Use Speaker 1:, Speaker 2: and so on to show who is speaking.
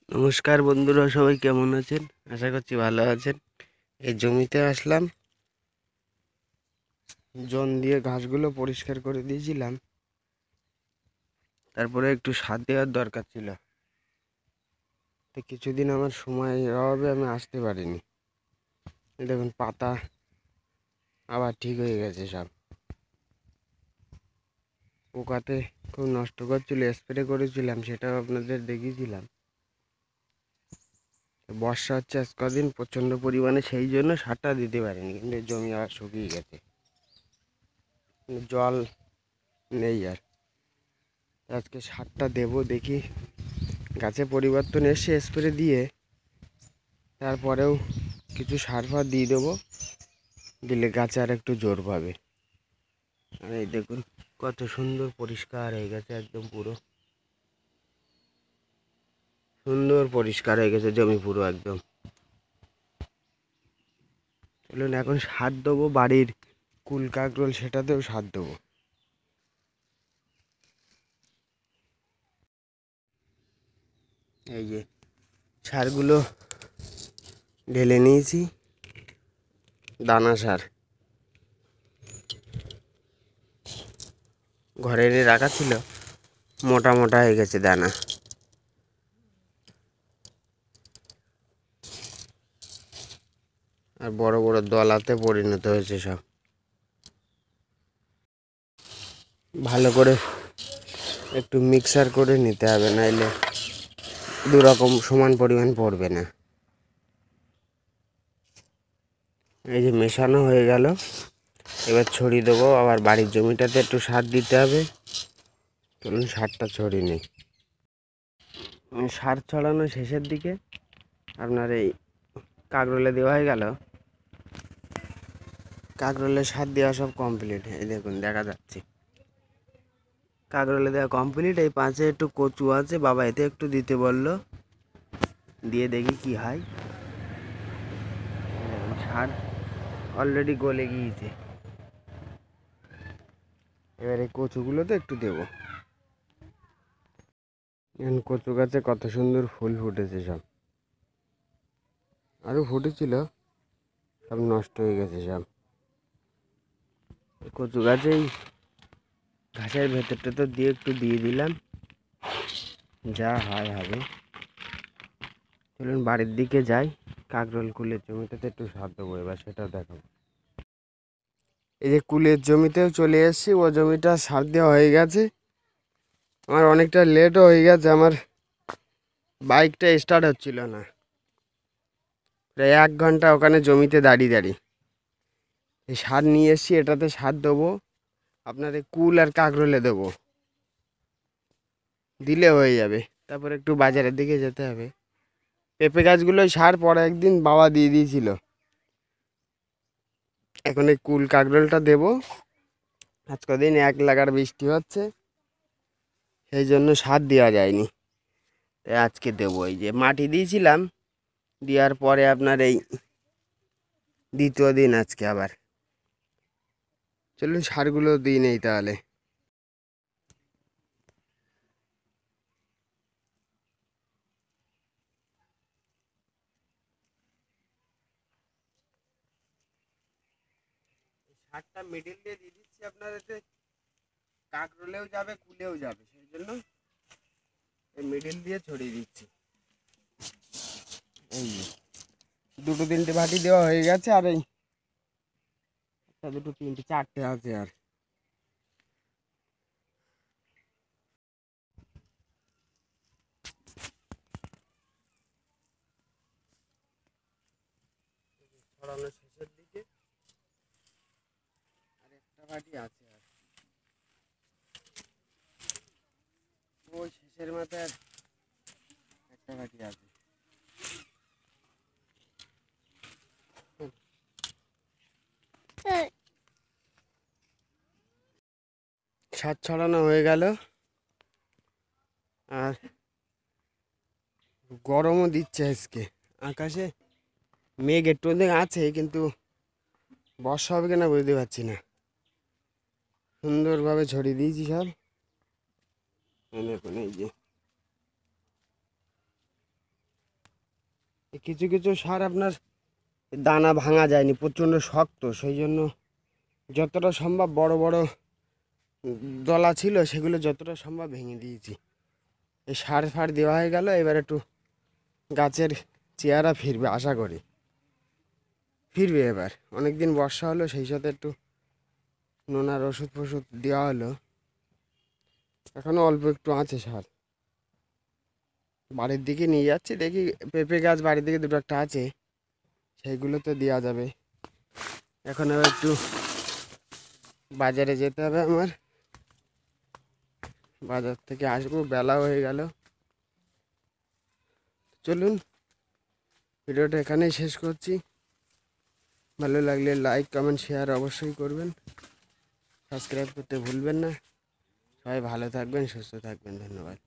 Speaker 1: নমস্কার বন্ধুরা, সবাই কেমন আছেন? আশা করছি ভালো আছেন। এই জমিতে আসলাম, জন দিয়ে ঘাসগুলো পরিষ্কার করে দিয়েছিলাম, তারপরে একটু সার দেওয়ার দরকার ছিল। তো কিছুদিন আমার সময়ের অভাবে আমি আসতে পারিনি। এই দেখুন, পাতা আবার ঠিক হয়ে গেছে সব। পোকাতে খুব নষ্ট করছিল, স্প্রে করেছিলাম, সেটাও আপনাদের দেখিয়েছিলাম। বর্ষা হচ্ছে আজ কদিন প্রচণ্ড পরিমাণে, সেই জন্য সারটা দিতে পারিনি, কিন্তু জমি আবার শুকিয়ে গেছে, জল নেই আর। আজকে সারটা দেবো, দেখি গাছে পরিবর্তন এসে স্প্রে দিয়ে, তারপরেও কিছু সার ফার দিয়ে দেবো, দিলে গাছে আর একটু জোর পাবে। আর এই দেখুন কত সুন্দর পরিষ্কার হয়ে গেছে, একদম পুরো সুন্দর পরিষ্কার হয়ে গেছে জমি পুরো একদম। চলুন এখন সার দেবো, বাড়ির কুল কাকরোল সেটাতেও সার দেবো। এই যে সারগুলো ঢেলে নিয়েছি, দানা সার ঘরে এনে রাখা ছিল, মোটা মোটা হয়ে গেছে দানা। আর বড় বড় দলাতে পরিণত হয়েছে সব। ভালো করে একটু মিক্সার করে নিতে হবে, নাইলে দু রকম সমান পরিমাণ পড়বে না। এই যে মেশানো হয়ে গেল, এবার ছড়িয়ে দেবো। আবার বাড়ির জমিটাতে একটু সার দিতে হবে, চলুন সারটা ছড়িয়ে নিই। সার ছড়ানো শেষের দিকে আপনার এই কাকরোলে দেওয়া হয়ে গেল, কাকরোলে সার দেওয়া সব কমপ্লিট। এই দেখুন দেখা যাচ্ছে কাকরোলে দেওয়া কমপ্লিট। এই পাশে একটু কচু আছে, বাবা এতে একটু দিতে বললো, দিয়ে দেখি কি হয়। সার অলরেডি গলে গিয়েছে, এবার এই কচুগুলোতে একটু দেবো। এখন কচু গাছে কত সুন্দর ফুল ফুটেছে সব, আরও ফুটেছিল, সব নষ্ট হয়ে গেছে সব। কচু গাছেই ঘাসের ভেতরটা তো দিয়ে একটু দিয়ে দিলাম, যা হয় হবে। চলুন বাড়ির দিকে যাই, কাকরোল কুলের জমিটাতে একটু সার দেবো, এবার সেটা দেখাবো। এই যে কুলের জমিতেও চলে এসেছি, ও জমিটা সার দেওয়া হয়ে গেছে। আমার অনেকটা লেটও হয়ে গেছে, আমার বাইকটা স্টার্ট হচ্ছিল না, প্রায় 1 ঘন্টা ওখানে জমিতে দাঁড়িয়ে দাঁড়িয়ে। এই সার নিয়ে এসেছি, এটাতে সার দেবো, আপনার এই কুল আর কাকরোলে দেবো, দিলে হয়ে যাবে। তারপর একটু বাজারের দিকে যেতে হবে। পেঁপে গাছগুলোই সার পরে একদিন বাবা দিয়ে দিয়েছিল, এখন এই কুল কাকরোলটা দেবো। আজ কদিন এক লাগার বৃষ্টি হচ্ছে, সেই জন্য সার দেওয়া যায়নি, তাই আজকে দেবো। এই যে মাটি দিয়েছিলাম, দেওয়ার পরে আপনার এই দ্বিতীয় দিন আজকে আবার। চলুন সারগুলো দিই নেই তাহলে। সারটা মিডিল দিয়ে দিয়ে দিচ্ছি, আপনার এতে কাকরোলেও যাবে কুলেও যাবে, সেই জন্য এই মিডিল দিয়ে ছড়িয়ে দিচ্ছি। এই যে দুটো তিনটে বাটি দেওয়া হয়ে গেছে, আর এই একটা দুটো তিনটে চারটে আছে আর। ছড়ানো শেষের দিকে আর একটা বাটি আছে আর, ওই শেষের মাথায় আর একটা বাটি আছে। সার ছড়ানো হয়ে গেল, আর গরমও দিচ্ছে আজকে। আকাশে মেঘ একটু আছে, কিন্তু বর্ষা হবে কিনা বুঝতে পারছি না। সুন্দরভাবে ছড়িয়ে দিয়েছি সব। এই দেখুন, এই যে কিছু কিছু সার আপনার দানা ভাঙা যায়নি, প্রচণ্ড শক্ত, সেই জন্য যতটা সম্ভব বড় বড় দলা ছিল সেগুলো যতটা সম্ভব ভেঙে দিয়েছি। এই সার ফার দেওয়া হয়ে গেল, এবার একটু গাছের চেহারা ফিরবে, আশা করি ফিরবে। এবার অনেক দিন বর্ষা হলো, সেই সাথে একটু নোনার ওষুধ ফষুধ দেওয়া হলো, এখনও অল্প একটু আছে সার। বাড়ির দিকে নিয়ে যাচ্ছি, দেখি পেঁপে গাছ বাড়ির দিকে দুটো একটা আছে, সেইগুলো তো দেওয়া যাবে। এখন আবার একটু বাজারে যেতে হবে আমার, বাজার থেকে আসবো, বেলা হয়ে গেল। চলুন ভিডিওটা এখানেই শেষ করছি। ভালো লাগলে লাইক কমেন্ট শেয়ার অবশ্যই করবেন, সাবস্ক্রাইব করতে ভুলবেন না। সবাই ভালো থাকবেন, সুস্থ থাকবেন, ধন্যবাদ।